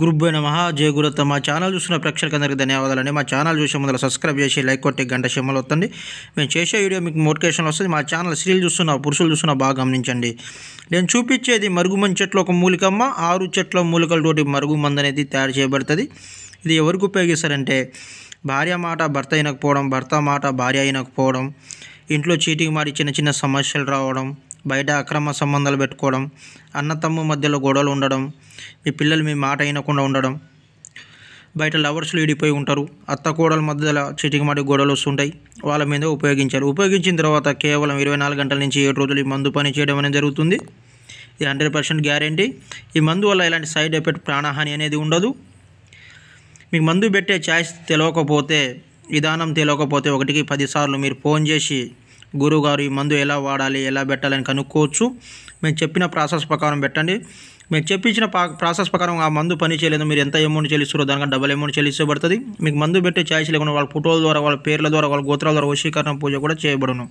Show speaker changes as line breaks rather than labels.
గురుభ్యో నమః. జయ గురుదత్త. మా ఛానల్ చూస్తున్న ప్రేక్షకులందరికీ ధన్యవాదాలండి. మా ఛానల్ చూసే ముందర సబ్స్క్రైబ్ చేసి లైక్ కొట్టి గంట సింబల్ వత్తండి. మేము చేసే వీడియో మీకు నోటిఫికేషన్ వస్తుంది. మా ఛానల్ స్త్రీలు చూస్తున్న పురుషులు చూస్తున్న బాగా గమనించండి. నేను చూపించేది మరుగుమంది చెట్లు ఒక మూలికమ్మ, 6 చెట్ల మూలికలతోటి మరుగుమందు అనేది తయారు చేయబడుతుంది. ఇది ఎవరికి ఉపయోగిస్తారంటే భార్య మాట భర్త అయినకపోవడం, భర్త మాట భార్య అయినకపోవడం, ఇంట్లో చీటింగ్ మారి చిన్న చిన్న సమస్యలు రావడం, బయట అక్రమ సంబంధాలు పెట్టుకోవడం, అన్న తమ్ము మధ్యలో గొడవలు ఉండడం, మీ పిల్లలు మీ మాట వినకుండా ఉండడం, బయట లవర్స్లు విడిపోయి ఉంటారు, అత్త కోడల మధ్యలో చీటింగ్ మాటి గొడవలు వస్తుంటాయి, వాళ్ళ మీద ఉపయోగించారు. ఉపయోగించిన తర్వాత కేవలం 24 గంటల నుంచి 7 రోజులు ఈ మందు పని చేయడం అనేది జరుగుతుంది. ఇది 100% గ్యారంటీ. ఈ మందు వల్ల ఎలాంటి సైడ్ ఎఫెక్ట్, ప్రాణహాని అనేది ఉండదు. మీకు మందు పెట్టే ఛాయిస్ తెలియకపోతే, విధానం తెలియకపోతే 1కి 10 సార్లు మీరు ఫోన్ చేసి గురువుగారు ఈ మందు ఎలా వాడాలి, ఎలా పెట్టాలని కనుక్కోవచ్చు. మేము చెప్పిన ప్రాసెస్ ప్రకారం పెట్టండి. మీకు చెప్పించిన ప్రాసెస్ ప్రకారం ఆ మందు పని చేయలేదు, మీరు ఎంత అమౌంట్ చెల్లిస్తారో దానికన్నా డబల్ అమౌంట్ చెల్లించబడుతుంది. మీకు మందు పెట్టే ఛాయిస్ లేకుండా వాళ్ళ ఫోటోల ద్వారా, వాళ్ళ పేర్ల ద్వారా, వాళ్ళ గోత్రాల ద్వారా వశీకరణ పూజ కూడా చేయబడును.